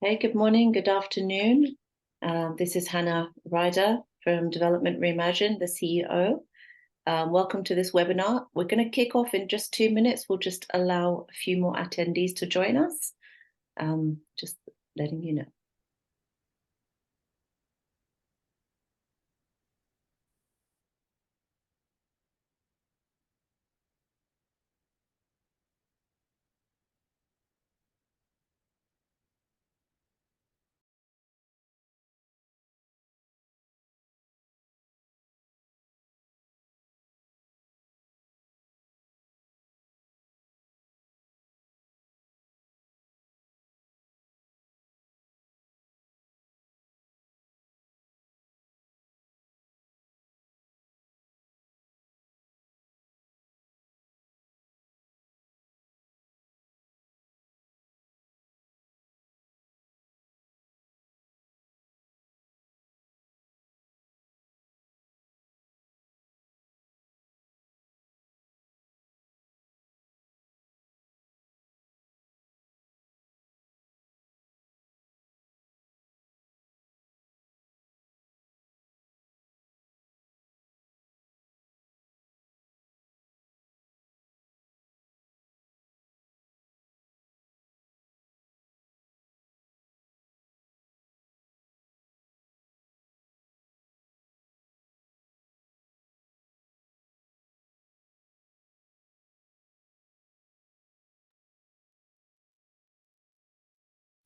Hey, good morning, good afternoon. This is Hannah Ryder from Development Reimagined, the CEO. Welcome to this webinar. We're going to kick off in just 2 minutes. We'll just allow a few more attendees to join us. Just letting you know.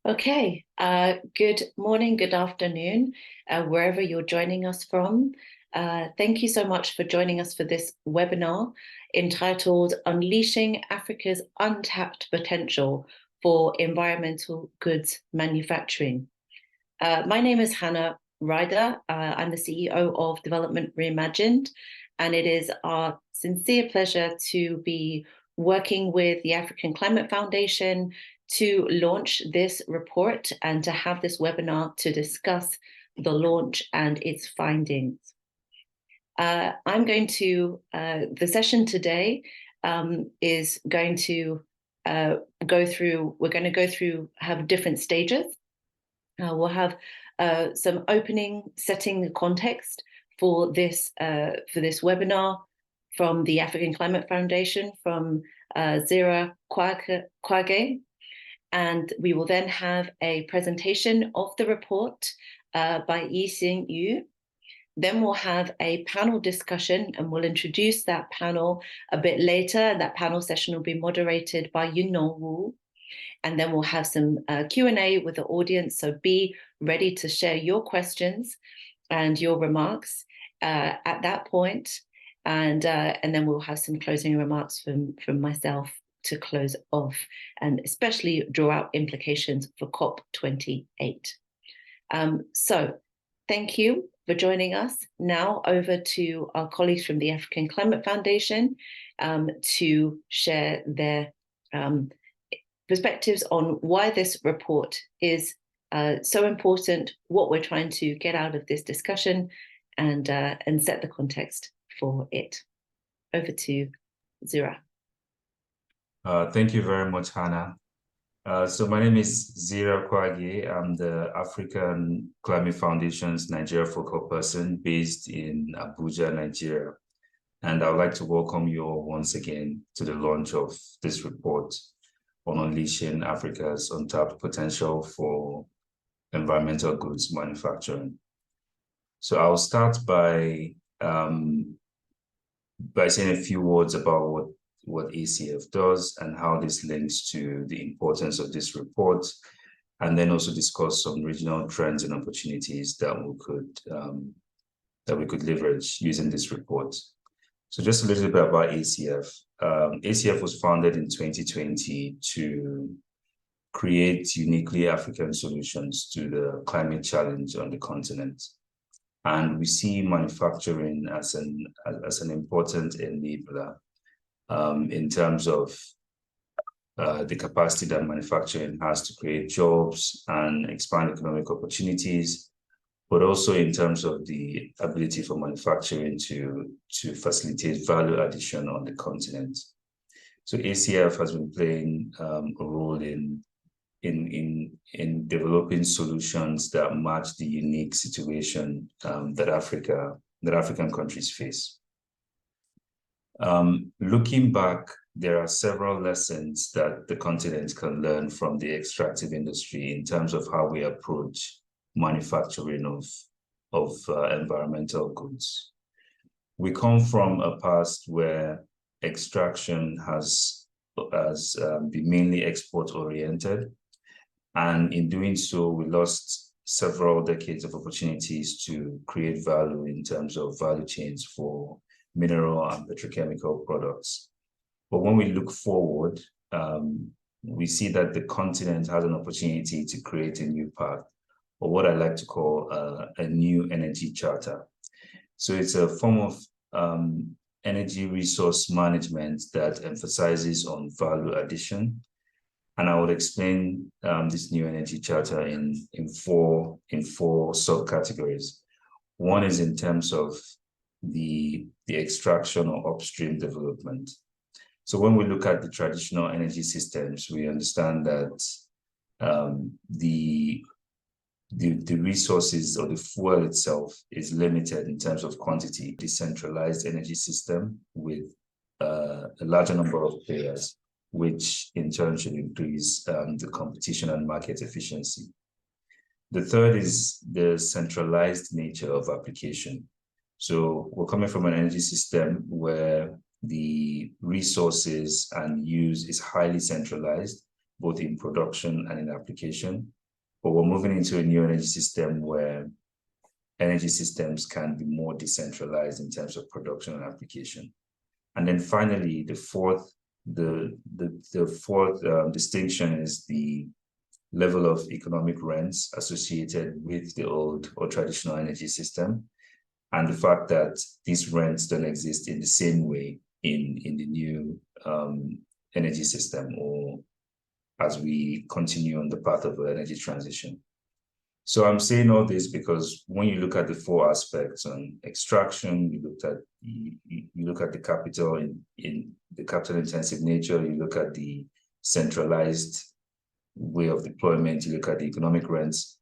Okay, good morning, good afternoon, wherever you're joining us from. Thank you so much for joining us for this webinar entitled Unleashing Africa's Untapped Potential for Environmental Goods Manufacturing. My name is Hannah Ryder. I'm the CEO of Development Reimagined, and it is our sincere pleasure to be working with the African Climate Foundation to launch this report and to have this webinar to discuss the launch and its findings. I'm going to, the session today is going to have different stages. We'll have some opening, setting the context for this webinar from the African Climate Foundation, from Zira Kwage. And we will then have a presentation of the report by Yi-Xing Yu. Then we'll have a panel discussion, and we'll introduce that panel a bit later. That panel session will be moderated by Yunong Wu. And then we'll have some Q&A with the audience. So be ready to share your questions and your remarks at that point. And then we'll have some closing remarks from myself to close off, and especially draw out implications for COP28. So thank you for joining us. Now over to our colleagues from the African Climate Foundation to share their perspectives on why this report is so important, what we're trying to get out of this discussion, and set the context for it. Over to Zira. Thank you very much, Hannah. So my name is Zira Kwage. I'm the African Climate Foundation's Nigeria focal person based in Abuja, Nigeria. And I would like to welcome you all once again to the launch of this report on unleashing Africa's untapped potential for environmental goods manufacturing. So I'll start by saying a few words about what ACF does and how this links to the importance of this report, and then also discuss some regional trends and opportunities that we could leverage using this report. So just a little bit about ACF. ACF was founded in 2020 to create uniquely African solutions to the climate challenge on the continent. And we see manufacturing as an important enabler in terms of the capacity that manufacturing has to create jobs and expand economic opportunities, but also in terms of the ability for manufacturing to facilitate value addition on the continent. So ACF has been playing a role in in developing solutions that match the unique situation that African countries face. Looking back, there are several lessons that the continent can learn from the extractive industry in terms of how we approach manufacturing of environmental goods. We come from a past where extraction has been mainly export-oriented, and in doing so, we lost several decades of opportunities to create value in terms of value chains for mineral and petrochemical products. But when we look forward, we see that the continent has an opportunity to create a new path, or what I like to call a new energy charter. So it's a form of energy resource management that emphasizes on value addition. And I would explain this new energy charter in four subcategories. One is in terms of the extraction or upstream development. So when we look at the traditional energy systems, we understand that the resources or the fuel itself is limited in terms of quantity. Decentralized energy system with a larger number of players, which in turn should increase the competition and market efficiency. The third is the centralized nature of application. So we're coming from an energy system where the resources and use is highly centralized, both in production and in application. But we're moving into a new energy system where energy systems can be more decentralized in terms of production and application. And then finally, the fourth distinction is the level of economic rents associated with the old or traditional energy system, and the fact that these rents don't exist in the same way in the new energy system, or as we continue on the path of energy transition. So I'm saying all this because when you look at the four aspects on extraction, you look at the capital in the capital intensive nature, you look at the centralized way of deployment, you look at the economic rents,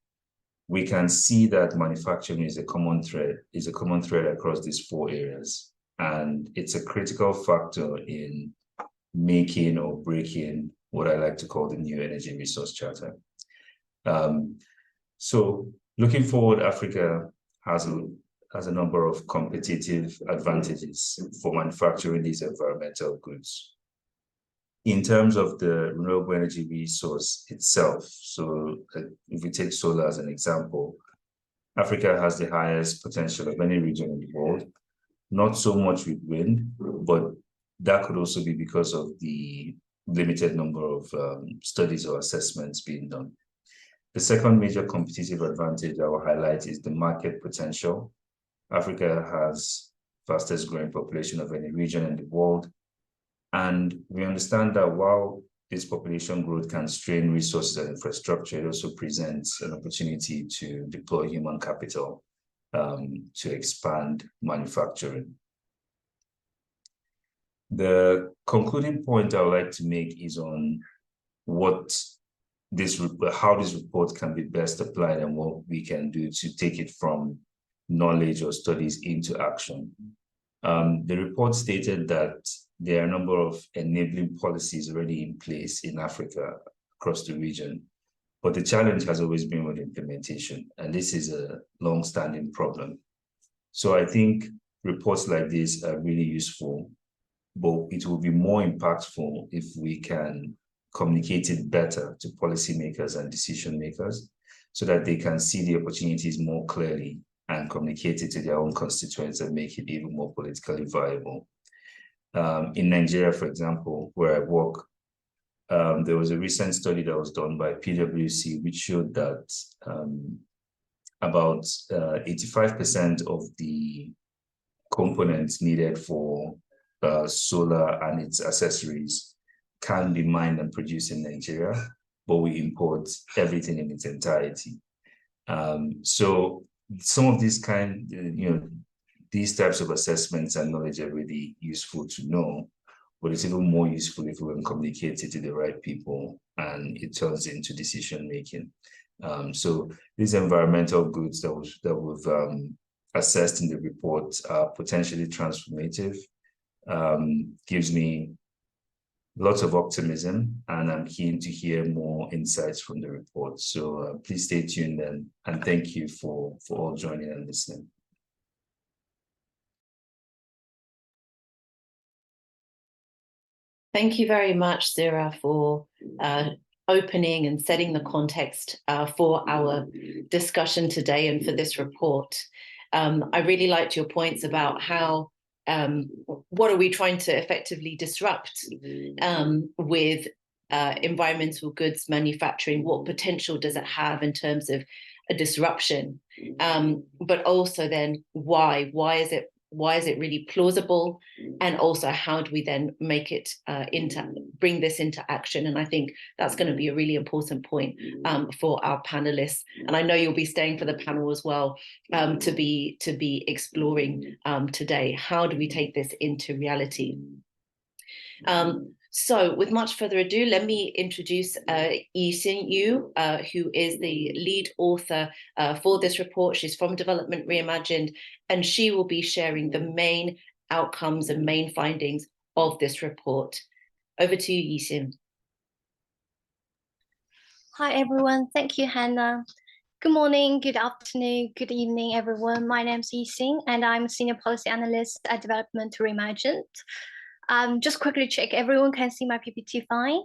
we can see that manufacturing is a common thread across these four areas. And it's a critical factor in making or breaking what I like to call the new energy resource charter. So looking forward, Africa has a number of competitive advantages for manufacturing these environmental goods. In terms of the renewable energy resource itself, so if we take solar as an example, Africa has the highest potential of any region in the world, not so much with wind, but that could also be because of the limited number of studies or assessments being done. The second major competitive advantage I will highlight is the market potential. Africa has fastest growing population of any region in the world. And we understand that while this population growth can strain resources and infrastructure, it also presents an opportunity to deploy human capital to expand manufacturing. The concluding point I would like to make is on how this report can be best applied and what we can do to take it from knowledge or studies into action. The report stated that there are a number of enabling policies already in place in Africa across the region, but the challenge has always been with implementation, and this is a long-standing problem. So I think reports like this are really useful, but it will be more impactful if we can communicate it better to policymakers and decision makers so that they can see the opportunities more clearly and communicate it to their own constituents and make it even more politically viable. In Nigeria, for example, where I work, there was a recent study that was done by PwC, which showed that about 85% of the components needed for solar and its accessories can be mined and produced in Nigeria, but we import everything in its entirety. So some of these these types of assessments and knowledge are really useful to know. but it's even more useful if we can communicate it to the right people and it turns into decision making. So these environmental goods that we've assessed in the report are potentially transformative. Gives me lots of optimism, and I'm keen to hear more insights from the report. So please stay tuned and thank you for all joining and listening. Thank you very much, Sarah, for opening and setting the context for our discussion today and for this report. I really liked your points about how what are we trying to effectively disrupt with environmental goods manufacturing? What potential does it have in terms of a disruption? But also then why? Why is it really plausible? And also, how do we then make it bring this into action? And I think that's going to be a really important point for our panelists. And I know you'll be staying for the panel as well to be exploring today. How do we take this into reality? So with much further ado, let me introduce Yixin Yu, who is the lead author for this report. She's from Development Reimagined, and she will be sharing the main outcomes and main findings of this report. Over to you, Yixin. Hi, everyone. Thank you, Hannah. Good morning, good afternoon, good evening, everyone. My name is Yixin, and I'm a Senior Policy Analyst at Development Reimagined. Just quickly check, everyone can see my PPT fine?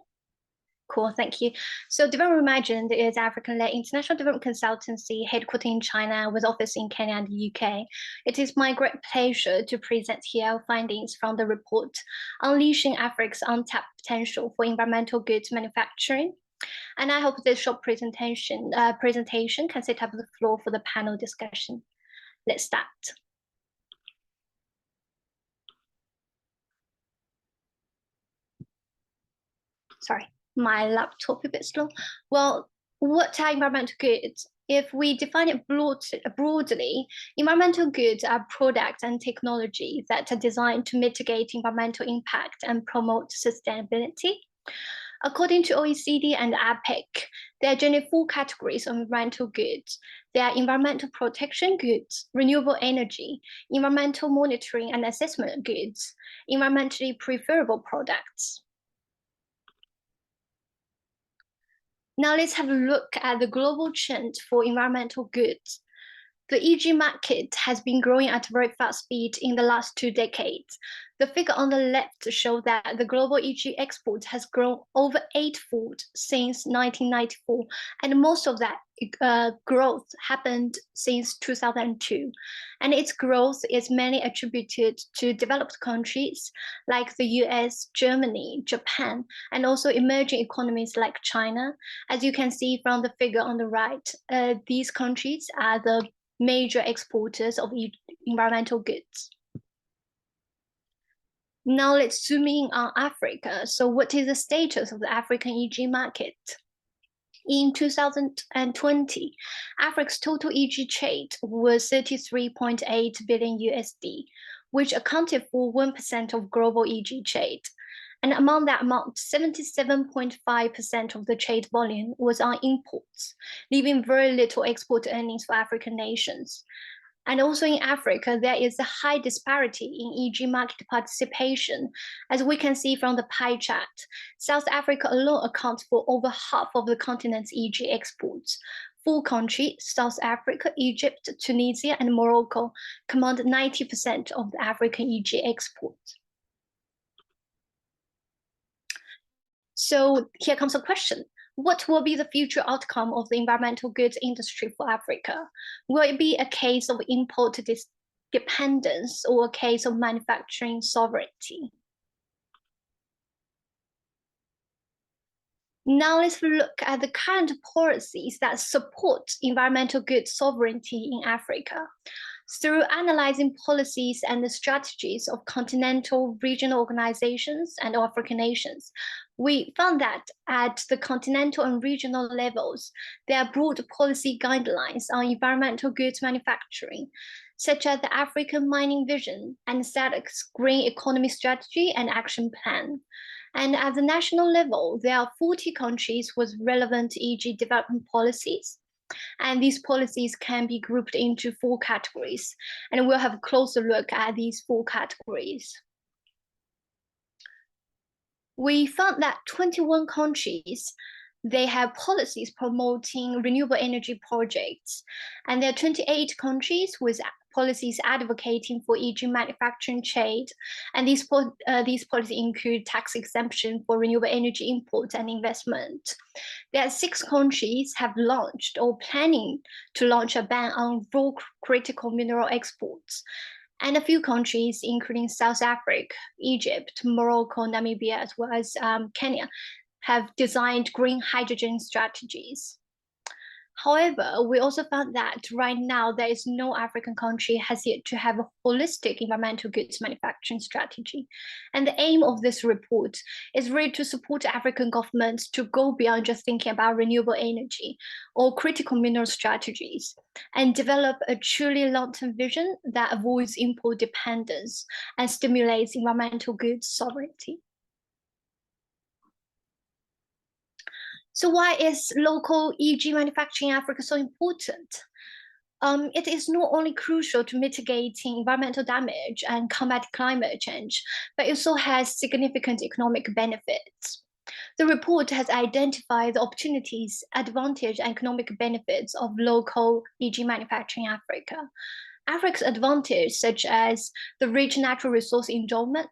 Cool, thank you. So Development Reimagined is African-led international development consultancy headquartered in China with office in Kenya and the UK. It is my great pleasure to present here our findings from the report, Unleashing Africa's Untapped Potential for Environmental Goods Manufacturing. And I hope this short presentation can set up the floor for the panel discussion. Let's start. Sorry, my laptop a bit slow. Well, what are environmental goods? If we define it broadly, environmental goods are products and technology that are designed to mitigate environmental impact and promote sustainability. According to OECD and APEC, there are generally 4 categories of environmental goods. There are environmental protection goods, renewable energy, environmental monitoring and assessment goods, environmentally preferable products. Now let's have a look at the global trend for environmental goods. The EG market has been growing at a very fast speed in the last 2 decades. The figure on the left shows that the global EG export has grown over 8-fold since 1994, and most of that growth happened since 2002. And its growth is mainly attributed to developed countries like the US, Germany, Japan, and also emerging economies like China. As you can see from the figure on the right, these countries are the major exporters of environmental goods. Now let's zoom in on Africa. So what is the status of the African EG market? In 2020, Africa's total EG trade was 33.8 billion USD, which accounted for 1% of global EG trade. And among that amount, 77.5% of the trade volume was on imports, leaving very little export earnings for African nations. And also in Africa, there is a high disparity in EG market participation. As we can see from the pie chart, South Africa alone accounts for over half of the continent's EG exports. 4 countries, South Africa, Egypt, Tunisia, and Morocco, command 90% of the African EG exports. So here comes a question. What will be the future outcome of the environmental goods industry for Africa? Will it be a case of import dependence or a case of manufacturing sovereignty? Now let's look at the current policies that support environmental goods sovereignty in Africa. Through analyzing policies and the strategies of continental, regional organizations and African nations, we found that at the continental and regional levels, there are broad policy guidelines on environmental goods manufacturing. such as the African Mining Vision and SADC's Green Economy Strategy and Action Plan. And at the national level, there are 40 countries with relevant EG development policies. And these policies can be grouped into 4 categories. And we'll have a closer look at these 4 categories. We found that 21 countries, they have policies promoting renewable energy projects. And there are 28 countries with policies advocating for EG manufacturing trade. And these policies include tax exemption for renewable energy imports and investment. There are 6 countries have launched or planning to launch a ban on raw critical mineral exports. And a few countries, including South Africa, Egypt, Morocco, Namibia, as well as Kenya, have designed green hydrogen strategies. However, we also found that right now there is no African country has yet to have a holistic environmental goods manufacturing strategy. And the aim of this report is really to support African governments to go beyond just thinking about renewable energy or critical mineral strategies and develop a truly long-term vision that avoids import dependence and stimulates environmental goods sovereignty. So why is local EG manufacturing in Africa so important? It is not only crucial to mitigating environmental damage and combat climate change, but it also has significant economic benefits. The report has identified the opportunities, advantages, and economic benefits of local EG manufacturing in Africa. Africa's advantages, such as the rich natural resource endowment,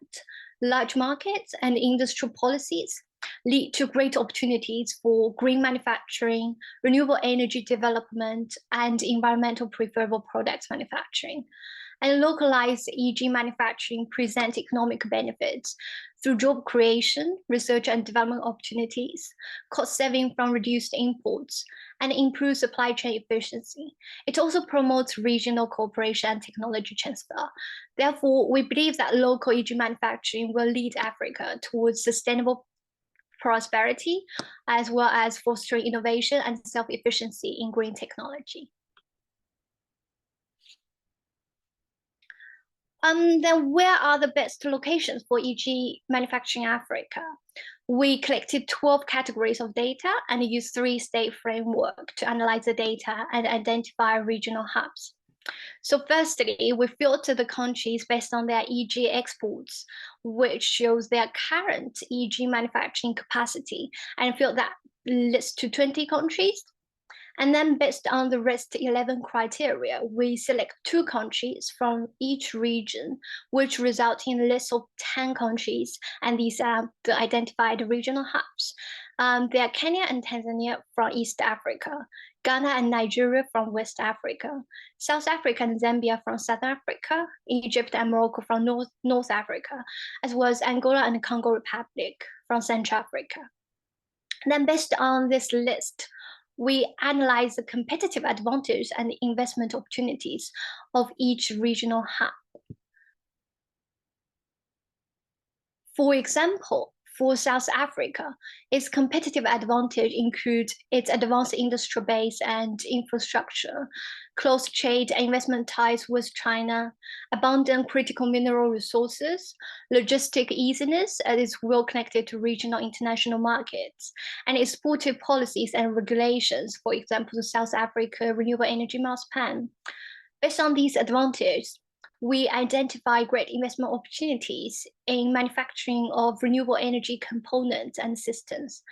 large markets, and industrial policies, lead to great opportunities for green manufacturing, renewable energy development, and environmental preferable products manufacturing. And localized EG manufacturing presents economic benefits through job creation, research and development opportunities, cost saving from reduced imports, and improved supply chain efficiency. It also promotes regional cooperation and technology transfer. Therefore, we believe that local EG manufacturing will lead Africa towards sustainable prosperity, as well as fostering innovation and self-efficiency in green technology. Then where are the best locations for EG manufacturing in Africa? We collected 12 categories of data and used 3-stage framework to analyze the data and identify regional hubs. So firstly, we filter the countries based on their EG exports, which shows their current EG manufacturing capacity, and fill that list to 20 countries. And then based on the rest 11 criteria, we select 2 countries from each region, which result in a list of 10 countries, and these are the identified regional hubs. They are Kenya and Tanzania from East Africa, Ghana and Nigeria from West Africa, South Africa and Zambia from South Africa, Egypt and Morocco from North Africa, as well as Angola and Congo Republic from Central Africa. And then based on this list, we analyze the competitive advantage and investment opportunities of each regional hub. For example, for South Africa, its competitive advantage includes its advanced industrial base and infrastructure, close trade and investment ties with China, abundant critical mineral resources, logistic easiness as it's well connected to regional international markets, and its supportive policies and regulations, for example, the South Africa Renewable Energy Master Plan. Based on these advantages, we identify great investment opportunities in manufacturing of renewable energy components and systems,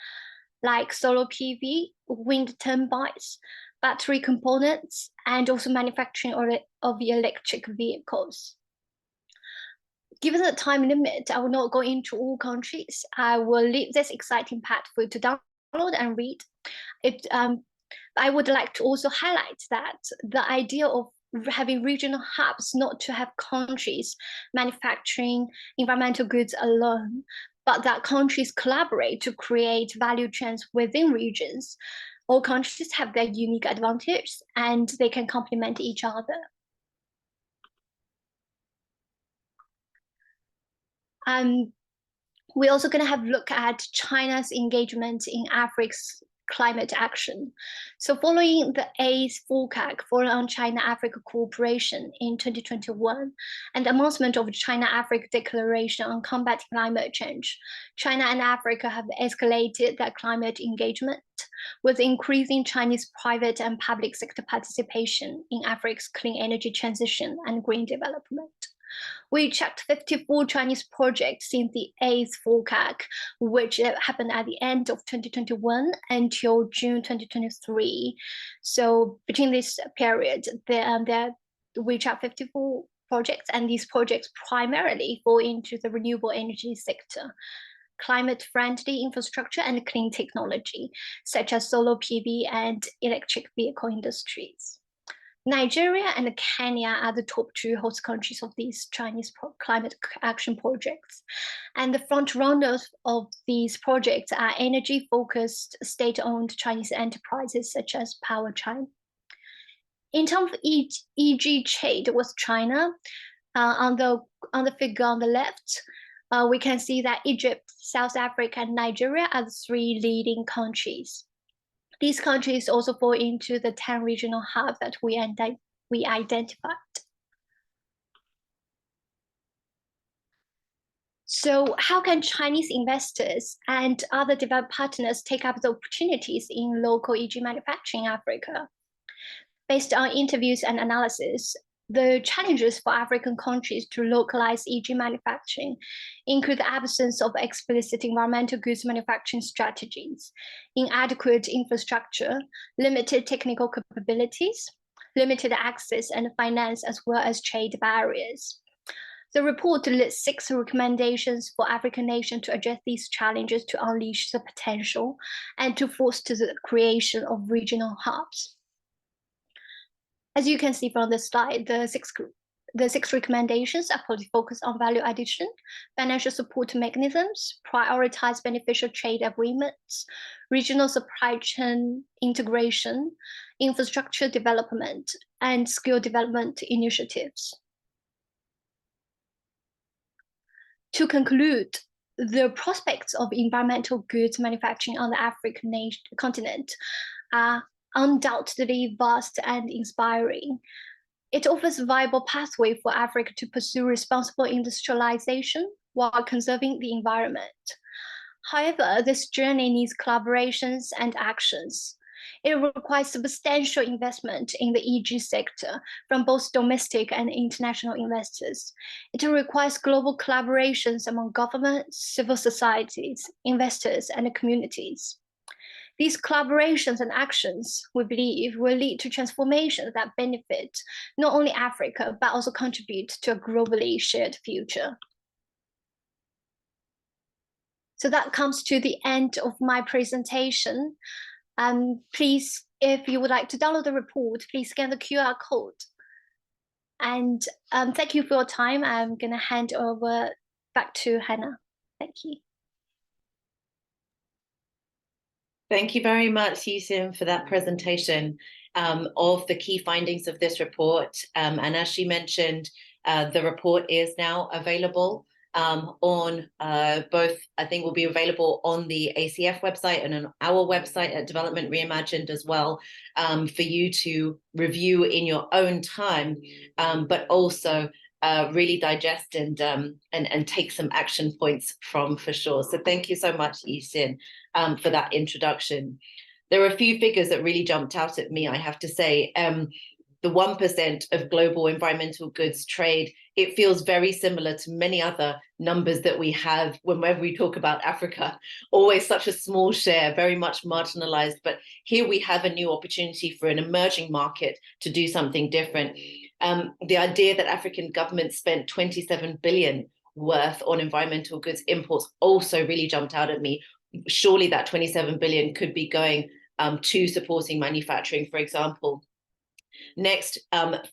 like solar PV, wind turbines, battery components, and also manufacturing of electric vehicles. Given the time limit, I will not go into all countries. I will leave this exciting part for you to download and read. I would like to also highlight that the idea of having regional hubs, not to have countries manufacturing environmental goods alone, but that countries collaborate to create value chains within regions. All countries have their unique advantages and they can complement each other. We're also going to have a look at China's engagement in Africa's climate action. So following the 8th FOCAC, Forum on China-Africa Cooperation in 2021, and the announcement of the China-Africa Declaration on Combating Climate Change, China and Africa have escalated their climate engagement, with increasing Chinese private and public sector participation in Africa's clean energy transition and green development. We checked 54 Chinese projects since the 8th FOCAC, which happened at the end of 2021 until June 2023. So between this period, we checked 54 projects, and these projects primarily fall into the renewable energy sector, climate-friendly infrastructure, and clean technology, such as solar PV and electric vehicle industries. Nigeria and Kenya are the top 2 host countries of these Chinese climate action projects. And the front runners of these projects are energy-focused state-owned Chinese enterprises such as Power China. In terms of EG trade with China, on the figure on the left, we can see that Egypt, South Africa, and Nigeria are the 3 leading countries. These countries also fall into the 10 regional hubs that we identified. So how can Chinese investors and other developed partners take up the opportunities in local EG manufacturing in Africa? Based on interviews and analysis, the challenges for African countries to localize EG manufacturing include the absence of explicit environmental goods manufacturing strategies, inadequate infrastructure, limited technical capabilities, limited access and finance, as well as trade barriers. The report lists 6 recommendations for African nations to address these challenges, to unleash the potential, and to foster the creation of regional hubs. As you can see from the slide, the six recommendations are focused on value addition, financial support mechanisms, prioritize beneficial trade agreements, regional supply chain integration, infrastructure development, and skill development initiatives. To conclude, the prospects of environmental goods manufacturing on the African continent are undoubtedly vast and inspiring. It offers a viable pathway for Africa to pursue responsible industrialization while conserving the environment. However, this journey needs collaborations and actions. It requires substantial investment in the EG sector from both domestic and international investors. It requires global collaborations among governments, civil societies, investors, and communities. These collaborations and actions, we believe, will lead to transformations that benefit not only Africa, but also contribute to a globally shared future. So that comes to the end of my presentation. Please, if you would like to download the report, please scan the QR code. And thank you for your time. I'm going to hand over back to Hannah. Thank you. Thank you very much, Yusin, for that presentation of the key findings of this report. And as she mentioned, the report is now available on both, I think will be available on the ACF website and on our website at Development Reimagined as well, for you to review in your own time, but also really digest and take some action points from, for sure. So thank you so much, Yusin, for that introduction. There are a few figures that really jumped out at me, I have to say. The 1% of global environmental goods trade, it feels very similar to many other numbers that we have whenever we talk about Africa. Always such a small share, very much marginalized. But here we have a new opportunity for an emerging market to do something different. The idea that African governments spent 27 billion worth on environmental goods imports also really jumped out at me. Surely that 27 billion could be going to supporting manufacturing, for example. Next,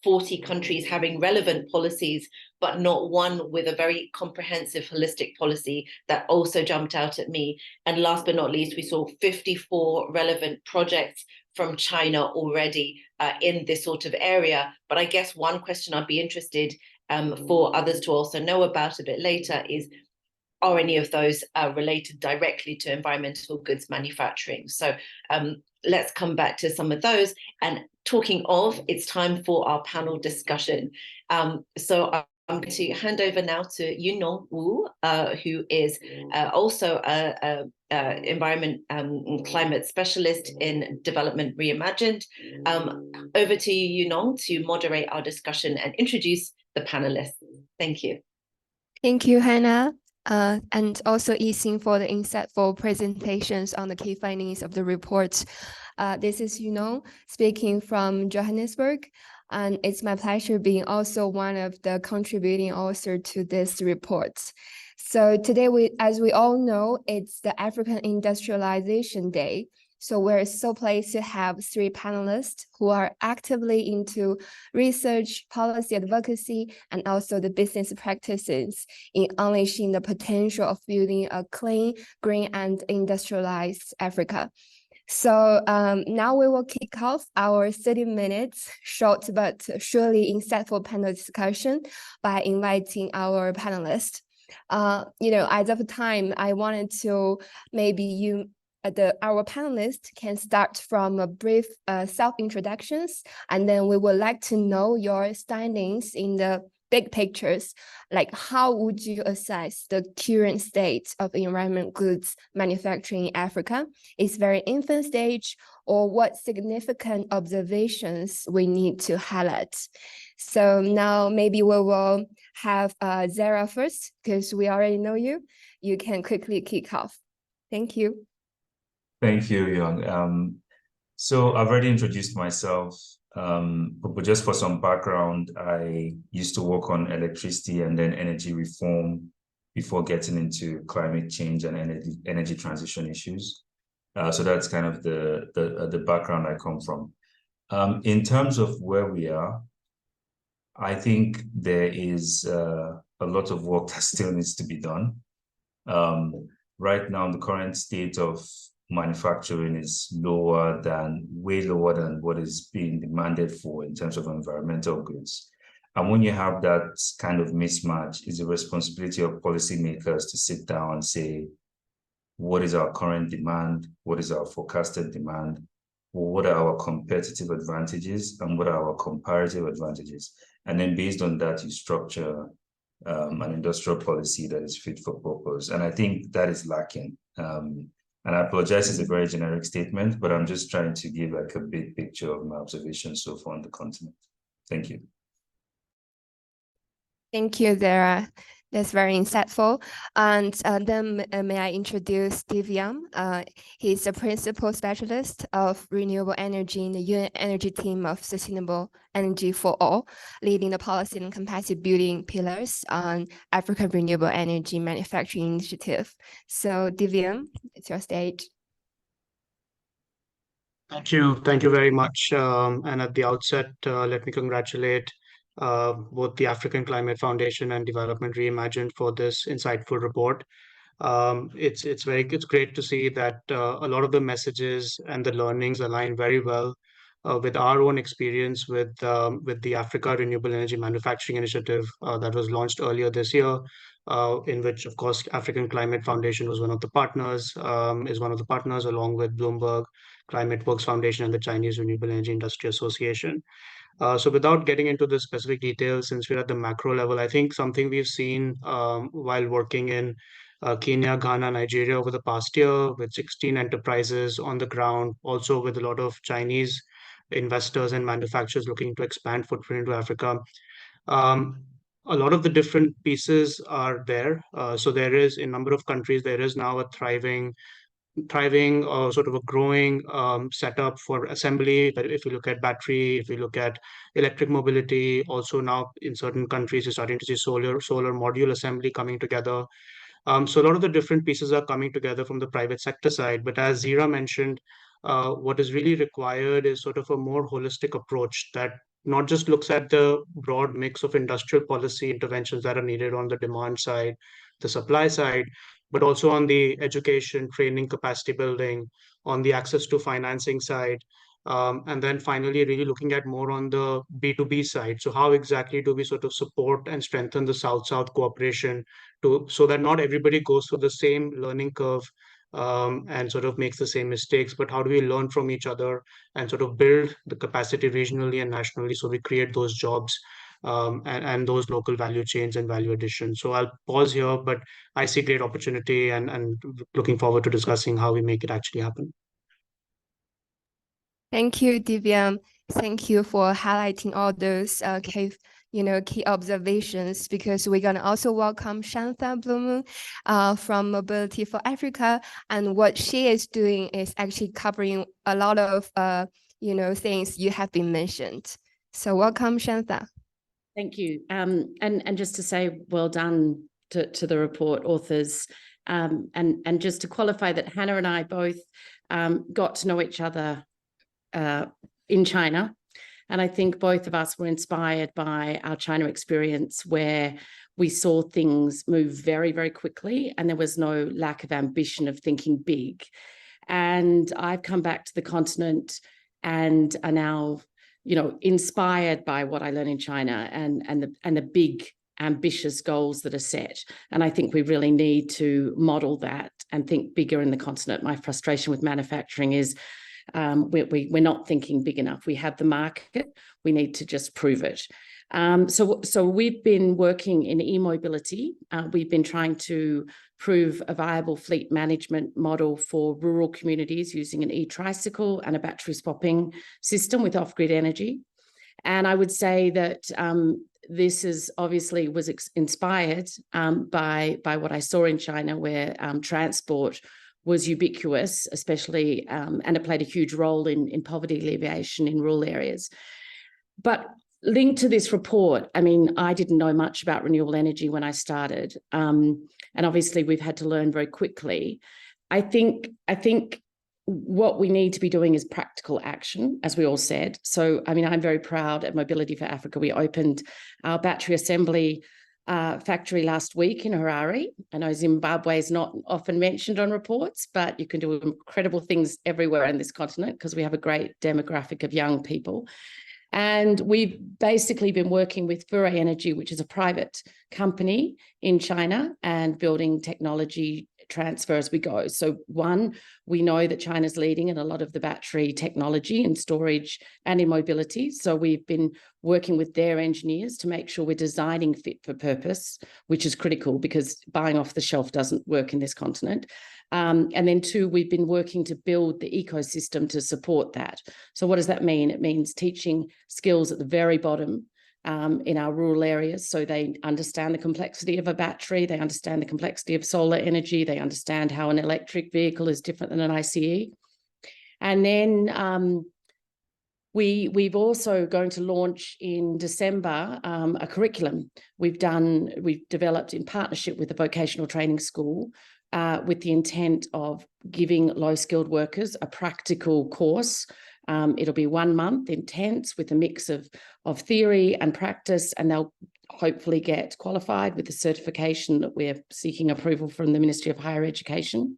40 countries having relevant policies, but not one with a very comprehensive, holistic policy. That also jumped out at me. And last but not least, we saw 54 relevant projects from China already in this sort of area. But I guess one question I'd be interested for others to also know about a bit later is, are any of those related directly to environmental goods manufacturing? So let's come back to some of those. And talking of, it's time for our panel discussion. So I'm going to hand over now to Yunong Wu, who is also an environment and climate specialist in Development Reimagined. Over to you, Yunong, to moderate our discussion and introduce the panelists. Thank you. Thank you, Hannah. And also Yixing for the insightful presentations on the key findings of the report. This is Yunong speaking from Johannesburg. And it's my pleasure being also one of the contributing authors to this report. So today, as we all know, it's the African Industrialization Day. So we're so pleased to have 3 panelists who are actively into research, policy advocacy, and also the business practices in unleashing the potential of building a clean, green, and industrialized Africa. So now we will kick off our 30 minutes short but surely insightful panel discussion by inviting our panelists. As of time, I wanted to maybe our panelists can start from a brief self-introductions, and then we would like to know your standings in the big pictures, like how would you assess the current state of environment goods manufacturing in Africa? It's very infant stage, or what significant observations we need to highlight. So now maybe we will have Zara first, because we already know you. You can quickly kick off. Thank you. Thank you, Young. So I've already introduced myself, but just for some background, I used to work on electricity and then energy reform before getting into climate change and energy transition issues. So that's kind of the background I come from. In terms of where we are, I think there is a lot of work that still needs to be done. Right now, the current state of manufacturing is way lower than what is being demanded for in terms of environmental goods. And when you have that kind of mismatch, it's the responsibility of policymakers to sit down and say, what is our current demand? What is our forecasted demand? What are our competitive advantages? And what are our comparative advantages? And then based on that, you structure an industrial policy that is fit for purpose. And I think that is lacking. And I apologize, it's a very generic statement, but I'm just trying to give like a big picture of my observations so far on the continent. Thank you. Thank you, Zara. That's very insightful. And then may I introduce Divyam. He's the principal specialist of renewable energy in the UN Energy team of Sustainable Energy for All, leading the policy and capacity building pillars on African Renewable Energy Manufacturing Initiative. So Divyam, it's your stage. Thank you very much. And at the outset, let me congratulate both the African Climate Foundation and Development Reimagined for this insightful report. It's great to see that a lot of the messages and the learnings align very well with our own experience with the Africa Renewable Energy Manufacturing Initiative that was launched earlier this year, in which, of course, African Climate Foundation was one of the partners, along with Bloomberg, Climate Works Foundation, and the Chinese Renewable Energy Industry Association. So without getting into the specific details, since we're at the macro level, I think something we've seen while working in Kenya, Ghana, Nigeria over the past year with 16 enterprises on the ground, also with a lot of Chinese investors and manufacturers looking to expand footprint into Africa. A lot of the different pieces are there. So there is, in a number of countries, there is now a thriving sort of a growing setup for assembly. But if you look at battery, if you look at electric mobility, also now in certain countries, you're starting to see solar module assembly coming together. So a lot of the different pieces are coming together from the private sector side. But as Zira mentioned, what is really required is sort of a more holistic approach that not just looks at the broad mix of industrial policy interventions that are needed on the demand side, the supply side, but also on the education, training, capacity building, on the access to financing side, And then finally, really looking at more on the B2B side. So how exactly do we sort of support and strengthen the South-South cooperation so that not everybody goes through the same learning curve and sort of makes the same mistakes, but how do we learn from each other and sort of build the capacity regionally and nationally so we create those jobs and those local value chains and value addition. So I'll pause here, but I see great opportunity and looking forward to discussing how we make it actually happen. Thank you, Divyam. Thank you for highlighting all those key observations, because we're going to also welcome Shantha Bloom from Mobility for Africa. And what she is doing is actually covering a lot of things you have been mentioned. So welcome, Shantha. Thank you. And just to say, well done to the report authors. And just to qualify that Hannah and I both got to know each other in China. And I think both of us were inspired by our China experience, where we saw things move very, very quickly, and there was no lack of ambition of thinking big. And I've come back to the continent and are now, inspired by what I learned in China and the big ambitious goals that are set. And I think we really need to model that and think bigger in the continent. My frustration with manufacturing is we're not thinking big enough. We have the market, we need to just prove it. So we've been working in e-mobility. We've been trying to prove a viable fleet management model for rural communities using an e-tricycle and a battery swapping system with off-grid energy. And I would say that this is obviously was inspired by what I saw in China, where transport was ubiquitous, especially, and it played a huge role in poverty alleviation in rural areas. But linked to this report, I mean, I didn't know much about renewable energy when I started. And obviously we've had to learn very quickly. I think what we need to be doing is practical action, as we all said. So, I mean, I'm very proud at Mobility for Africa. We opened our battery assembly factory last week in Harare. I know Zimbabwe is not often mentioned on reports, but you can do incredible things everywhere in this continent because we have a great demographic of young people. And we've basically been working with Fure Energy, which is a private company in China, and building technology transfer as we go. So one, we know that China's leading in a lot of the battery technology and storage and in mobility. So we've been working with their engineers to make sure we're designing fit for purpose, which is critical because buying off the shelf doesn't work in this continent. And then two, we've been working to build the ecosystem to support that. So what does that mean? It means teaching skills at the very bottom in our rural areas, so they understand the complexity of a battery, they understand the complexity of solar energy, they understand how an electric vehicle is different than an ICE. And then we've also going to launch in December a curriculum we've developed in partnership with the vocational training school with the intent of giving low-skilled workers a practical course. It'll be 1 month intense with a mix of theory and practice, and they'll hopefully get qualified with the certification that we're seeking approval from the Ministry of Higher Education.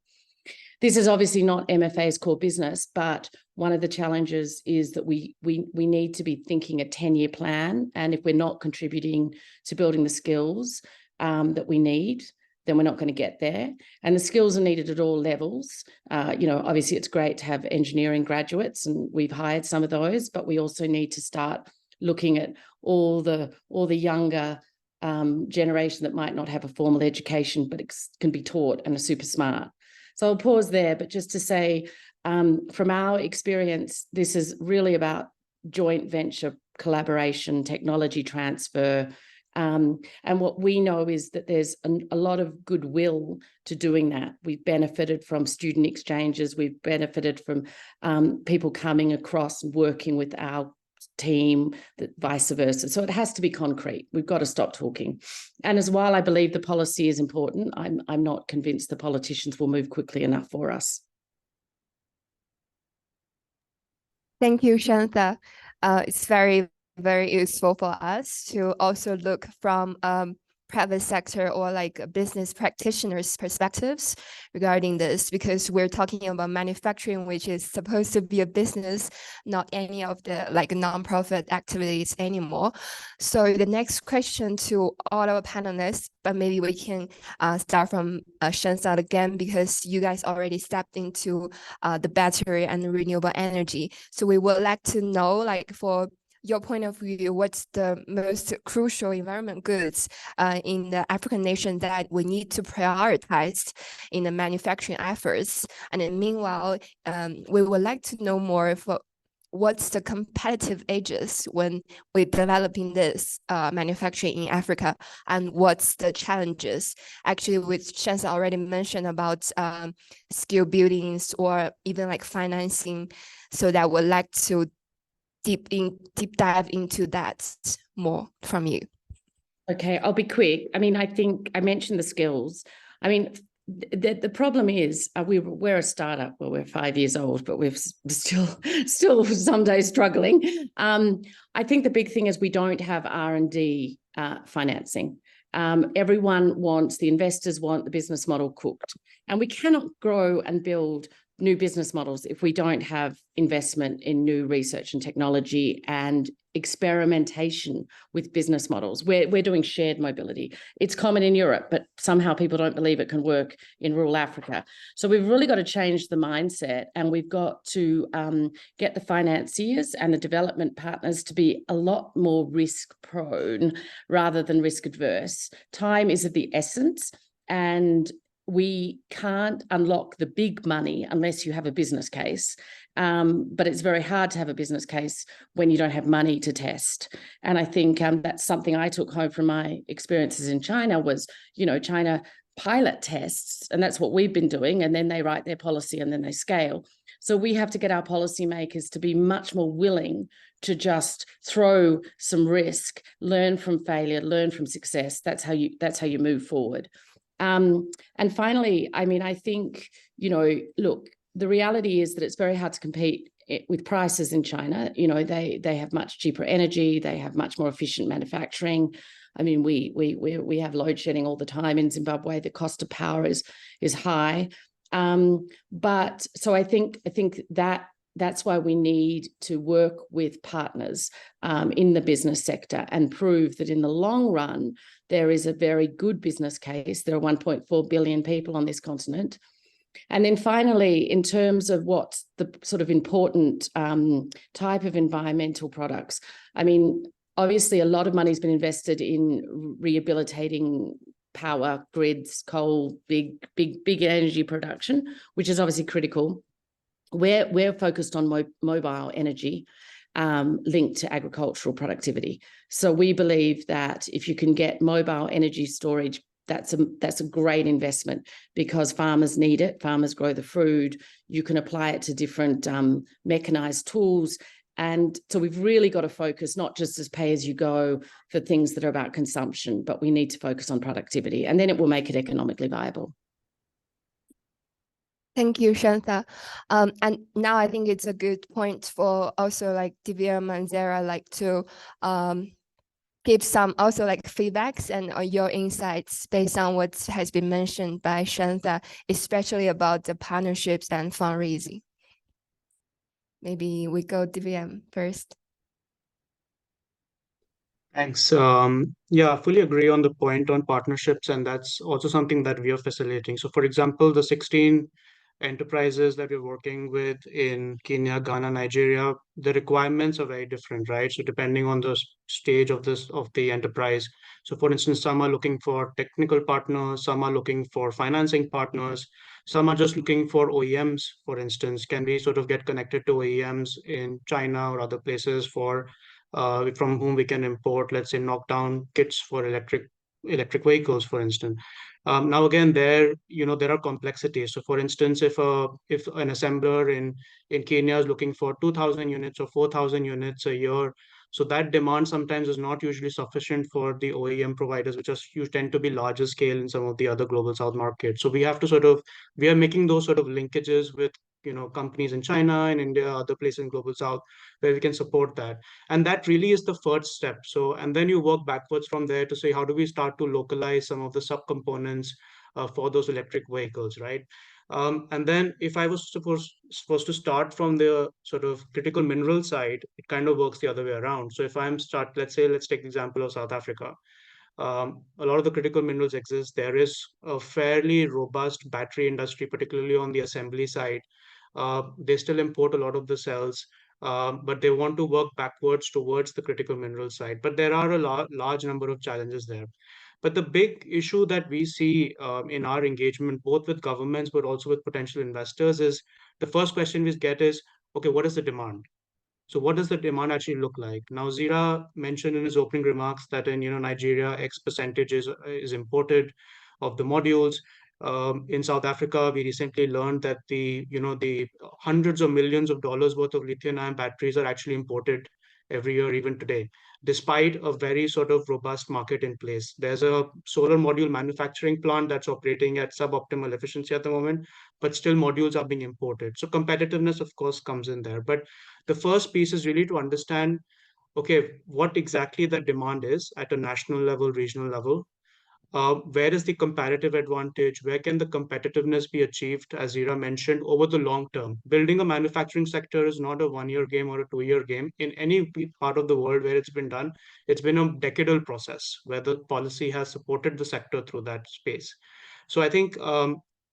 This is obviously not MFA's core business, but one of the challenges is that we need to be thinking a 10-year plan, and if we're not contributing to building the skills that we need, then we're not going to get there. And the skills are needed at all levels. Obviously it's great to have engineering graduates, and we've hired some of those, but we also need to start looking at all the younger generation that might not have a formal education, but can be taught and are super smart. So I'll pause there, but just to say, from our experience, this is really about joint venture collaboration, technology transfer, and what we know is that there's a lot of goodwill to doing that. We've benefited from student exchanges. We've benefited from people coming across and working with our team, vice versa. So it has to be concrete. We've got to stop talking. And as while I believe the policy is important, I'm not convinced the politicians will move quickly enough for us. Thank you, Shantha. It's very, very useful for us to also look from private sector or like business practitioners' perspectives regarding this, because we're talking about manufacturing, which is supposed to be a business, not any of the like nonprofit activities anymore. So the next question to all our panelists, but maybe we can start from Shensa again, because you guys already stepped into the battery and renewable energy. So we would like to know, like, for your point of view, what's the most crucial environment goods in the African nation that we need to prioritize in the manufacturing efforts? And then meanwhile, we would like to know more for what's the competitive edges when we're developing this manufacturing in Africa, and what's the challenges? Actually, which Shensa already mentioned about skill buildings or even like financing. So that would like to deep dive into that more from you. Okay, I'll be quick. I mean, I think I mentioned the skills. I mean, the problem is we're a startup. Well, we're 5 years old, but we're still some days struggling. I think the big thing is we don't have R&D financing. The investors want the business model cooked, and we cannot grow and build new business models if we don't have investment in new research and technology and experimentation with business models. We're doing shared mobility. It's common in Europe, but somehow people don't believe it can work in rural Africa. So we've really got to change the mindset, and we've got to get the financiers and the development partners to be a lot more risk prone rather than risk adverse. Time is of the essence, and we can't unlock the big money unless you have a business case. But it's very hard to have a business case when you don't have money to test. And I think that's something I took home from my experiences in China was, China pilot tests, and that's what we've been doing. And then they write their policy and then they scale. So we have to get our policymakers to be much more willing to just throw some risk, learn from failure, learn from success. That's how you move forward. And finally, I mean, I think, look, the reality is that it's very hard to compete with prices in China. They have much cheaper energy. They have much more efficient manufacturing. I mean, we have load shedding all the time in Zimbabwe. The cost of power is high. But so I think that's why we need to work with partners in the business sector and prove that in the long run, there is a very good business case. There are 1.4 billion people on this continent. And then finally, in terms of what's the sort of important type of environmental products, I mean, obviously a lot of money has been invested in rehabilitating power grids, coal, big energy production, which is obviously critical. We're focused on mobile energy linked to agricultural productivity. So we believe that if you can get mobile energy storage, that's a great investment because farmers need it. Farmers grow the food. You can apply it to different mechanized tools. And so we've really got to focus not just as pay as you go for things that are about consumption, but we need to focus on productivity, and then it will make it economically viable. Thank you, Shensa. And now I think it's a good point for also like Divya and Zara to give some also like feedbacks and your insights based on what has been mentioned by Shensa, especially about the partnerships and fundraising. Maybe we go Divya first. Thanks. Yeah, I fully agree on the point on partnerships, and that's also something that we are facilitating. So for example, the 16 enterprises that we're working with in Kenya, Ghana, Nigeria, the requirements are very different, right? So depending on the stage of the enterprise. So for instance, some are looking for technical partners, some are looking for financing partners, some are just looking for OEMs, for instance. Can we sort of get connected to OEMs in China or other places from whom we can import, let's say, knockdown kits for electric vehicles, for instance. Now again, there are complexities. So for instance, if an assembler in Kenya is looking for 2,000 units or 4,000 units a year, so that demand sometimes is not usually sufficient for the OEM providers, which tend to be larger scale in some of the other global south markets. So we are making those sort of linkages with companies in China and India, other places in Global South, where we can support that. And that really is the first step. So, and then you work backwards from there to say, how do we start to localize some of the subcomponents for those electric vehicles, right? And then if I was supposed to start from the sort of critical mineral side, it kind of works the other way around. So if let's take the example of South Africa. A lot of the critical minerals exist. There is a fairly robust battery industry, particularly on the assembly side. They still import a lot of the cells, but they want to work backwards towards the critical mineral side. But there are a large number of challenges there. But the big issue that we see in our engagement, both with governments, but also with potential investors, is the first question we get is, okay, what is the demand? So what does the demand actually look like? Now, Zira mentioned in his opening remarks that in Nigeria, X percentage is imported of the modules. In South Africa, we recently learned that the hundreds of millions of dollars worth of lithium-ion batteries are actually imported every year, even today, despite a very sort of robust market in place. There's a solar module manufacturing plant that's operating at suboptimal efficiency at the moment, but still modules are being imported. So competitiveness, of course, comes in there. But the first piece is really to understand, okay, what exactly the demand is at a national level, regional level. Where is the comparative advantage? Where can the competitiveness be achieved, as Zira mentioned, over the long term? Building a manufacturing sector is not a 1-year game or a 2-year game. In any part of the world where it's been done, it's been a decadal process where the policy has supported the sector through that space. So I think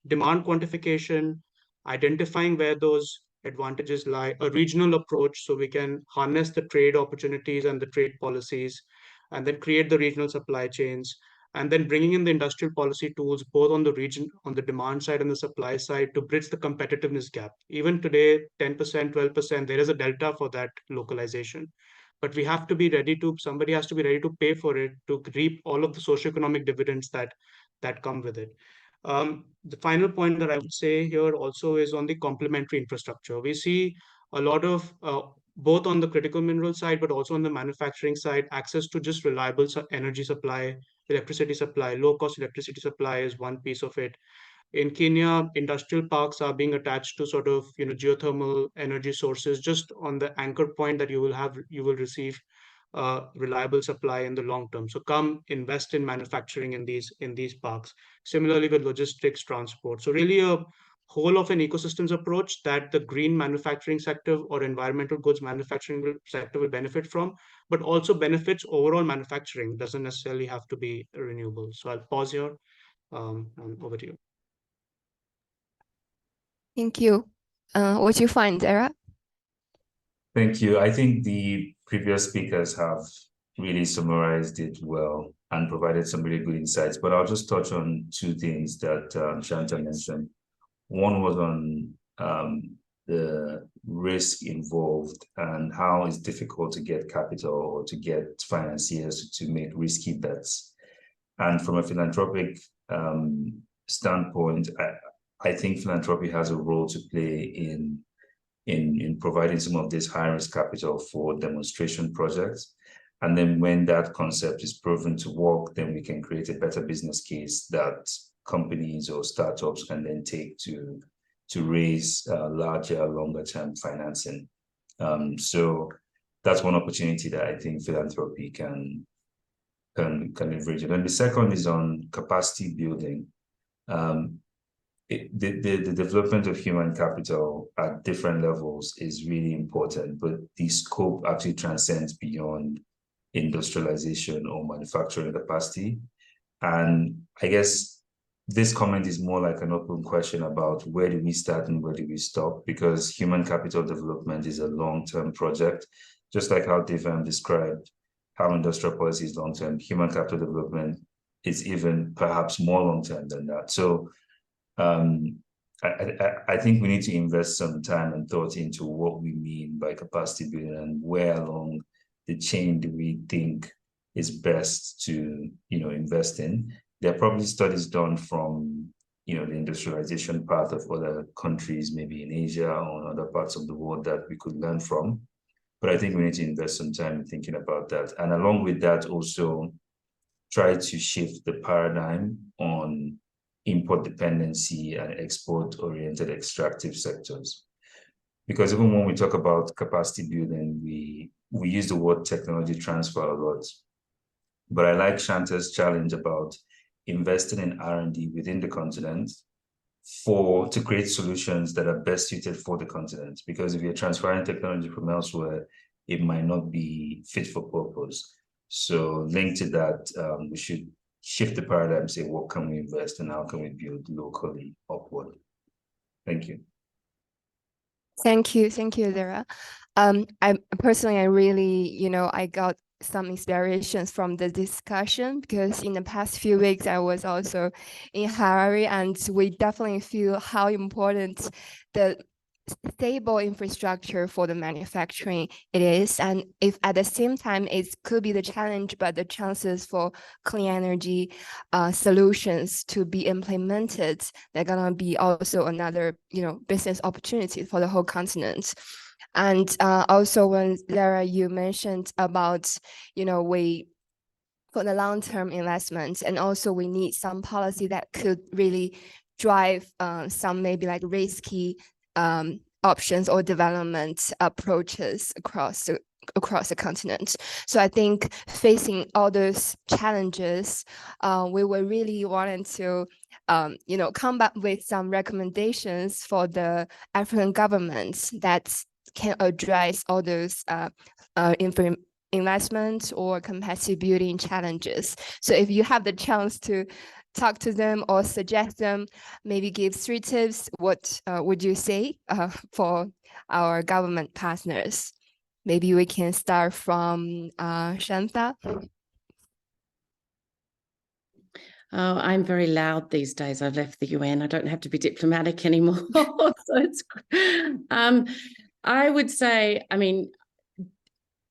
demand quantification, identifying where those advantages lie, a regional approach so we can harness the trade opportunities and the trade policies, and then create the regional supply chains, and then bringing in the industrial policy tools, both on the region, on the demand side and the supply side, to bridge the competitiveness gap. Even today, 10%, 12%, there is a delta for that localization. But we have to be ready to, somebody has to be ready to pay for it to reap all of the socioeconomic dividends that come with it. The final point that I would say here also is on the complementary infrastructure. We see a lot of, both on the critical mineral side, but also on the manufacturing side, access to just reliable energy supply, electricity supply, low-cost electricity supply is one piece of it. In Kenya, industrial parks are being attached to sort of geothermal energy sources, just on the anchor point that you will receive reliable supply in the long term. So come invest in manufacturing in these parks. Similarly with logistics, transport. So really a whole of an ecosystems approach that the green manufacturing sector or environmental goods manufacturing sector will benefit from, but also benefits overall manufacturing. Doesn't necessarily have to be renewable. So I'll pause here and over to you. Thank you. What do you find, Zara? Thank you. I think the previous speakers have really summarized it well and provided some really good insights, but I'll just touch on two things that Shanta mentioned. One was on the risk involved and how it's difficult to get capital or to get financiers to make risky bets. And from a philanthropic standpoint, I think philanthropy has a role to play in providing some of this high-risk capital for demonstration projects. And then when that concept is proven to work, then we can create a better business case that companies or startups can then take to raise larger, longer-term financing. So that's one opportunity that I think philanthropy can leverage. And then the second is on capacity building. The development of human capital at different levels is really important, but the scope actually transcends beyond industrialization or manufacturing capacity. And I guess this comment is more like an open question about where do we start and where do we stop, because human capital development is a long-term project, just like how Devan described how industrial policy is long-term. Human capital development is even perhaps more long-term than that. So I think we need to invest some time and thought into what we mean by capacity building and where along the chain do we think is best to invest in. There are probably studies done from the industrialization path of other countries, maybe in Asia or in other parts of the world that we could learn from. But I think we need to invest some time in thinking about that. And along with that, also try to shift the paradigm on import dependency and export-oriented extractive sectors. Because even when we talk about capacity building, we use the word technology transfer a lot. But I like Shanta's challenge about investing in R&D within the continent to create solutions that are best suited for the continent. Because if you're transferring technology from elsewhere, it might not be fit for purpose. So linked to that, we should shift the paradigm, say, what can we invest and how can we build locally upward? Thank you. Thank you, Zara. I really, I got some inspirations from the discussion, because in the past few weeks I was also in Harare, and we definitely feel how important the stable infrastructure for the manufacturing it is, and if at the same time it could be the challenge, but the chances for clean energy solutions to be implemented, they're gonna be also another business opportunity for the whole continent. And also when Lara, you mentioned about we for the long-term investments, and also we need some policy that could really drive some maybe like risky options or development approaches across the continent. So I think facing all those challenges, we were really wanting to come back with some recommendations for the African governments that can address all those investment or capacity building challenges. So if you have the chance to talk to them or suggest them, maybe give 3 tips, what would you say for our government partners? Maybe we can start from Shanta. Oh, I'm very loud these days. I've left the UN. I don't have to be diplomatic anymore. So it's, I would say, I mean,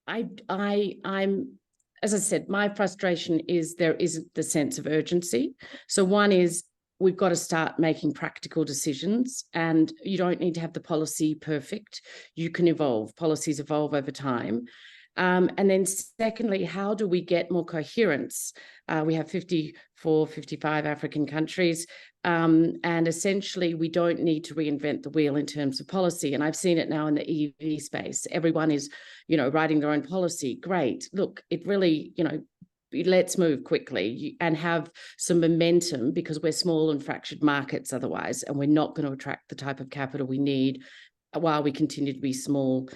I'm, as I said, my frustration is there isn't the sense of urgency. So one is we've got to start making practical decisions, and you don't need to have the policy perfect. You can evolve. Policies evolve over time. And then secondly, how do we get more coherence? We have 54, 55 African countries, and essentially we don't need to reinvent the wheel in terms of policy. And I've seen it now in the EV space. Everyone is, writing their own policy. Great. Look, it really, let's move quickly and have some momentum, because we're small and fractured markets otherwise, and we're not going to attract the type of capital we need while we continue to be small,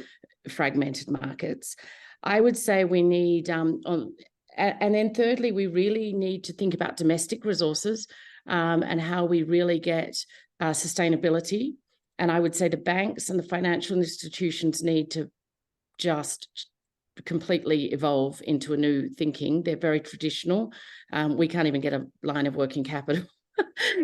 fragmented markets. I would say we need, and then thirdly, we really need to think about domestic resources and how we really get sustainability. And I would say the banks and the financial institutions need to just completely evolve into a new thinking. They're very traditional. We can't even get a line of working capital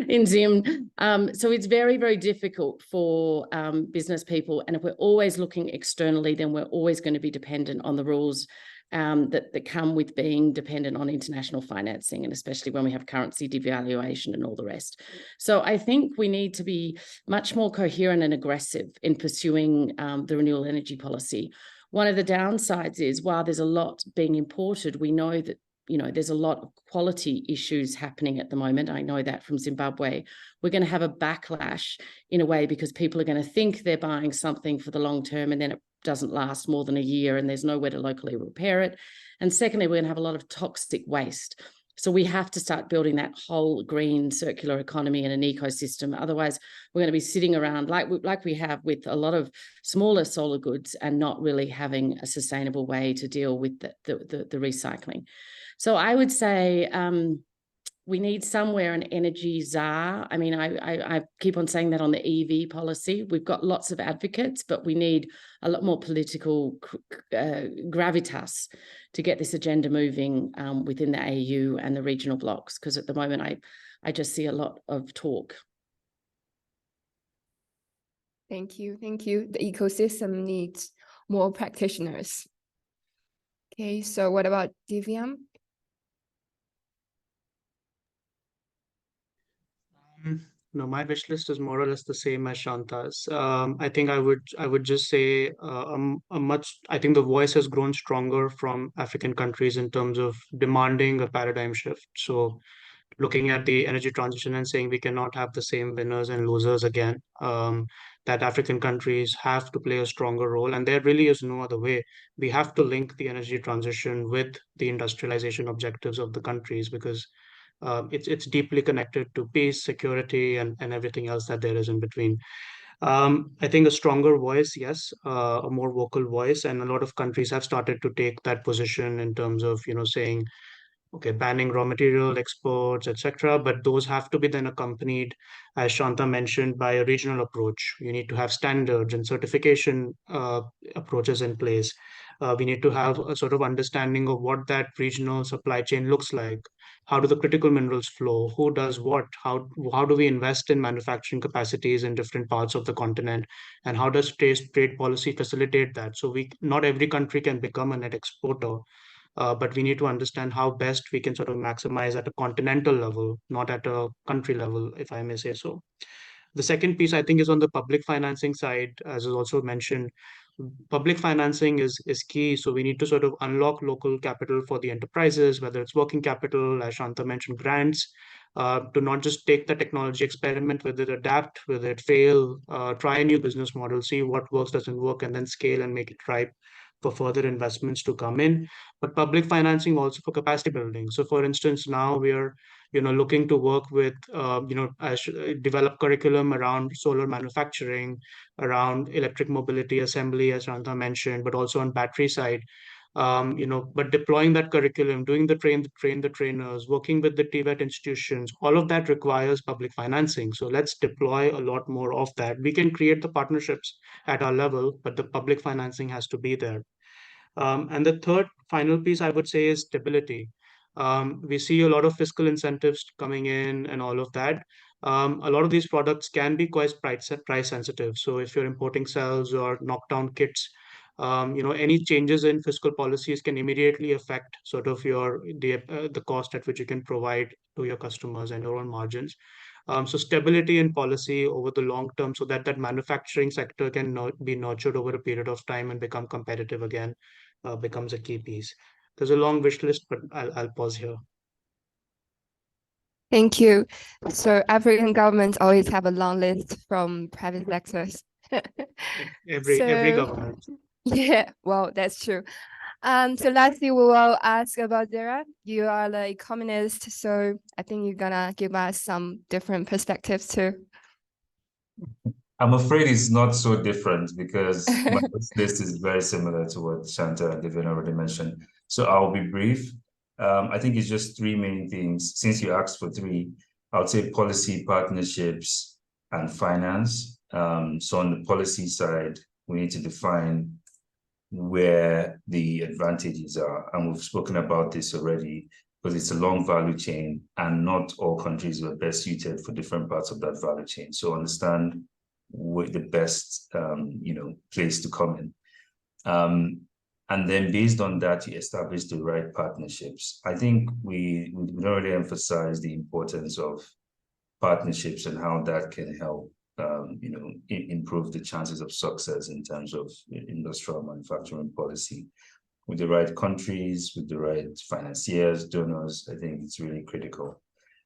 in Zim. So it's very, very difficult for business people. And if we're always looking externally, then we're always going to be dependent on the rules that come with being dependent on international financing, and especially when we have currency devaluation and all the rest. So I think we need to be much more coherent and aggressive in pursuing the renewable energy policy. One of the downsides is, while there's a lot being imported, we know that there's a lot of quality issues happening at the moment. I know that from Zimbabwe. We're going to have a backlash in a way, because people are going to think they're buying something for the long term, and then it doesn't last more than a year, and there's nowhere to locally repair it. And secondly, we're going to have a lot of toxic waste. So we have to start building that whole green circular economy and an ecosystem. Otherwise, we're going to be sitting around like we have with a lot of smaller solar goods, and not really having a sustainable way to deal with the recycling. So I would say we need somewhere an energy czar. I mean, I keep on saying that on the EV policy. We've got lots of advocates, but we need a lot more political gravitas to get this agenda moving within the AU and the regional blocs, because at the moment I just see a lot of talk. Thank you. The ecosystem needs more practitioners. Okay, so what about Divyam? No, my wish list is more or less the same as Shanta's. I think I would just say I think the voice has grown stronger from African countries in terms of demanding a paradigm shift. So looking at the energy transition and saying we cannot have the same winners and losers again. That African countries have to play a stronger role, and there really is no other way. We have to link the energy transition with the industrialization objectives of the countries, because it's deeply connected to peace, security, and everything else that there is in between. I think a stronger voice, yes, a more vocal voice, and a lot of countries have started to take that position in terms of, saying, okay, banning raw material exports, etc. But those have to be then accompanied, as Shanta mentioned, by a regional approach. You need to have standards and certification approaches in place. We need to have a sort of understanding of what that regional supply chain looks like. How do the critical minerals flow? Who does what? How do we invest in manufacturing capacities in different parts of the continent? And how does trade policy facilitate that? So we not every country can become a net exporter, but we need to understand how best we can sort of maximize at a continental level, not at a country level, if I may say so. The second piece, I think, is on the public financing side, as is also mentioned. Public financing is key. So we need to sort of unlock local capital for the enterprises, whether it's working capital, as Shanta mentioned, grants, to not just take the technology, experiment with it, adapt with it, fail, try a new business model, see what works, doesn't work, and then scale and make it ripe for further investments to come in. But public financing also for capacity building. So for instance, now we are looking to work with, develop curriculum around solar manufacturing, around electric mobility assembly, as Ranta mentioned, but also on battery side. But deploying that curriculum, doing the train the trainers, working with the TVET institutions, all of that requires public financing. So let's deploy a lot more of that. We can create the partnerships at our level, but the public financing has to be there. And the third final piece I would say is stability. We see a lot of fiscal incentives coming in and all of that. A lot of these products can be quite price sensitive. So if you're importing cells or knockdown kits, any changes in fiscal policies can immediately affect sort of the cost at which you can provide to your customers and your own margins. So stability in policy over the long term, so that manufacturing sector can be nurtured over a period of time and become competitive again, becomes a key piece. There's a long wish list, but I'll pause here. Thank you. So African governments always have a long list from private sectors. Every government. Yeah, well, that's true. So lastly, we will ask about Zara. You are the economist, so I think you're gonna give us some different perspectives too. I'm afraid it's not so different, because my list is very similar to what Shanta and Devin already mentioned. So I'll be brief. I think it's just three main things. Since you asked for three, I would say policy, partnerships, and finance. So on the policy side, we need to define where the advantages are. And we've spoken about this already, because it's a long value chain and not all countries are best suited for different parts of that value chain. So understand what the best place to come in. And then based on that, you establish the right partnerships. I think we already emphasized the importance of partnerships and how that can help improve the chances of success in terms of industrial manufacturing policy. With the right countries, with the right financiers, donors, I think it's really critical.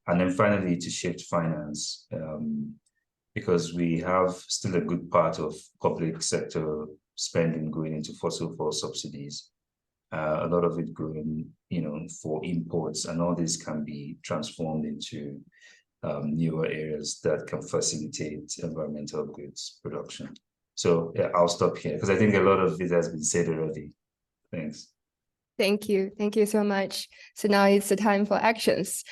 And then finally, to shift finance, because we have still a good part of public sector spending going into fossil fuel subsidies, a lot of it going, for imports, and all this can be transformed into newer areas that can facilitate environmental goods production. So yeah, I'll stop here, because I think a lot of it has been said already. Thanks. Thank you. Thank you so much. So now it's the time for actions.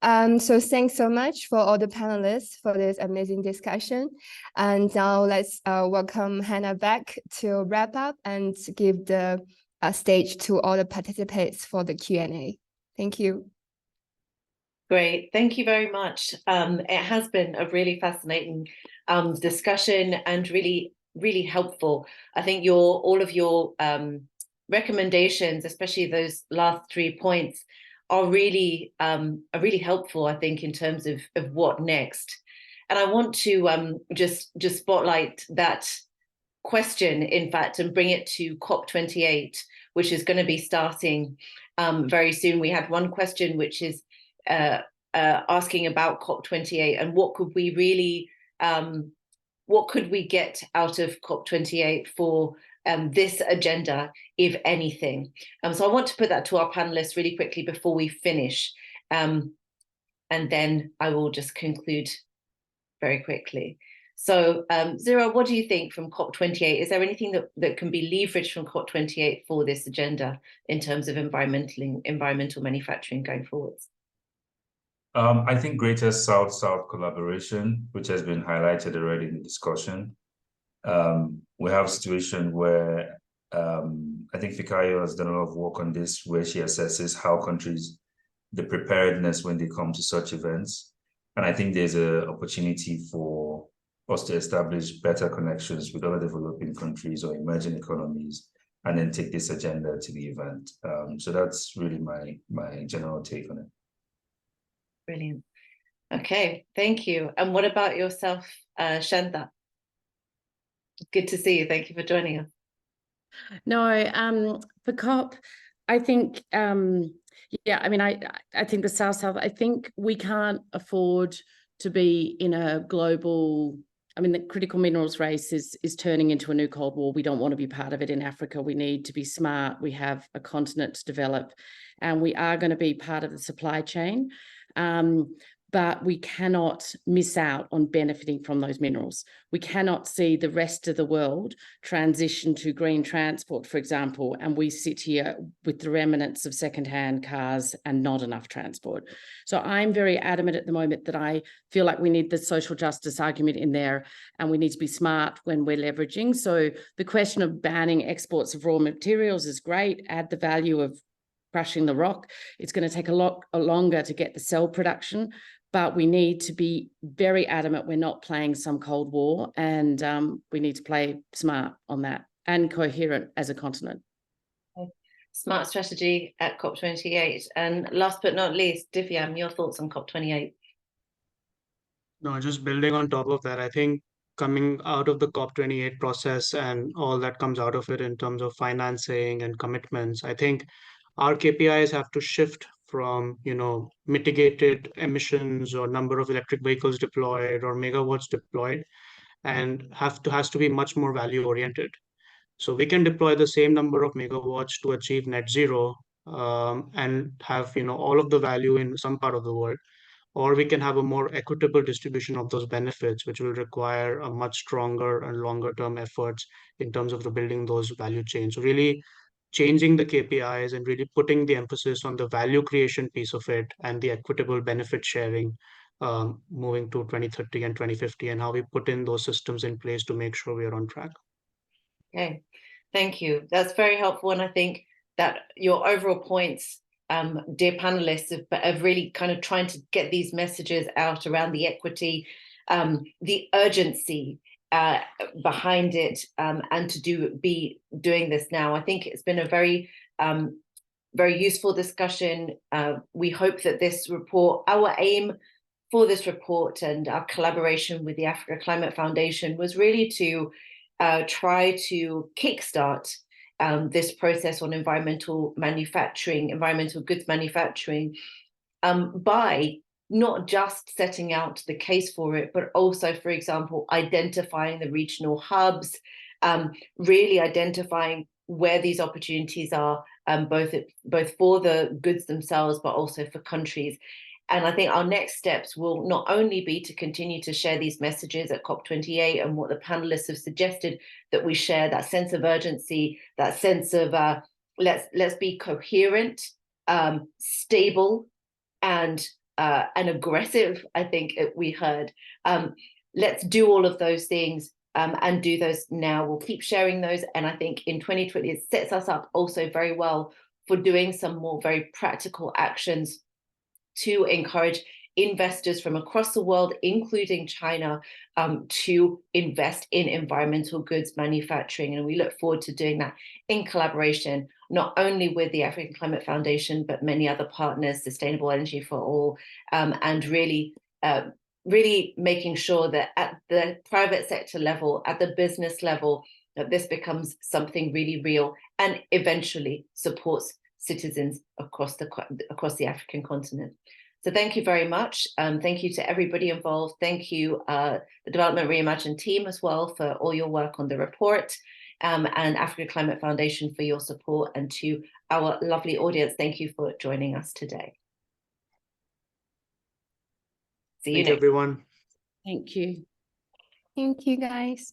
So thanks so much for all the panelists for this amazing discussion. And now let's welcome Hannah back to wrap up and give the stage to all the participants for the Q&A. Thank you. Great, thank you very much. It has been a really fascinating discussion and really, really helpful. I think all of your recommendations, especially those last 3 points, are really helpful, I think, in terms of what next. And I want to just spotlight that question, in fact, and bring it to COP28, which is going to be starting very soon. We had one question, which is asking about COP28 and what could we really, what could we get out of COP28 for this agenda, if anything. So I want to put that to our panelists really quickly before we finish. And then I will just conclude very quickly. So Zira, what do you think from COP28? Is there anything that can be leveraged from COP28 for this agenda in terms of environmental manufacturing going forwards? I think greater South-South collaboration, which has been highlighted already in the discussion. We have a situation where I think Fikayo has done a lot of work on this, where she assesses how countries, the preparedness when they come to such events. And I think there's an opportunity for us to establish better connections with other developing countries or emerging economies, and then take this agenda to the event. So that's really my general take on it. Brilliant. Okay, thank you. And what about yourself, Shanta? Good to see you. Thank you for joining us. No, for COP, I think, yeah, I mean, I think the South-South, I think we can't afford to be in a global, I mean, the critical minerals race is turning into a new Cold War. We don't want to be part of it in Africa. We need to be smart. We have a continent to develop, and we are going to be part of the supply chain. But we cannot miss out on benefiting from those minerals. We cannot see the rest of the world transition to green transport, for example, and we sit here with the remnants of secondhand cars and not enough transport. So I'm very adamant at the moment that I feel like we need the social justice argument in there, and we need to be smart when we're leveraging. So the question of banning exports of raw materials is great, add the value of crushing the rock. It's going to take a lot longer to get the cell production, but we need to be very adamant we're not playing some Cold War, and we need to play smart on that and coherent as a continent. Smart strategy at COP28. And last but not least, Divyam, your thoughts on COP28? No, just building on top of that, I think coming out of the COP28 process and all that comes out of it in terms of financing and commitments, I think our KPIs have to shift from, mitigated emissions or number of electric vehicles deployed or megawatts deployed, and has to be much more value oriented. So we can deploy the same number of megawatts to achieve net zero, and have, all of the value in some part of the world, or we can have a more equitable distribution of those benefits, which will require a much stronger and longer term efforts in terms of the building those value chains. So really changing the KPIs and really putting the emphasis on the value creation piece of it and the equitable benefit sharing, moving to 2030 and 2050, and how we put in those systems in place to make sure we are on track. Okay, thank you. That's very helpful. And I think that your overall points, dear panelists, of really kind of trying to get these messages out around the equity, the urgency behind it, and to be doing this now. I think it's been a very useful discussion. We hope that this report, our aim for this report and our collaboration with the Africa Climate Foundation was really to try to kickstart this process on environmental goods manufacturing, by not just setting out the case for it, but also, for example, identifying the regional hubs, really identifying where these opportunities are, both for the goods themselves, but also for countries. And I think our next steps will not only be to continue to share these messages at COP28 and what the panelists have suggested, that we share that sense of urgency, that sense of let's be coherent, stable, and aggressive. I think we heard. Let's do all of those things, and do those now. We'll keep sharing those, and I think in 2020 it sets us up also very well for doing some more very practical actions to encourage investors from across the world, including China, to invest in environmental goods manufacturing. And we look forward to doing that in collaboration, not only with the African Climate Foundation, but many other partners, Sustainable Energy for All, and really making sure that at the private sector level, at the business level, that this becomes something really real and eventually supports citizens across the African continent. So thank you very much. Thank you to everybody involved. Thank you, the Development Reimagined team as well for all your work on the report, and Africa Climate Foundation for your support, and to our lovely audience, thank you for joining us today. See you Thank you, next. everyone. Thank you. Thank you, guys.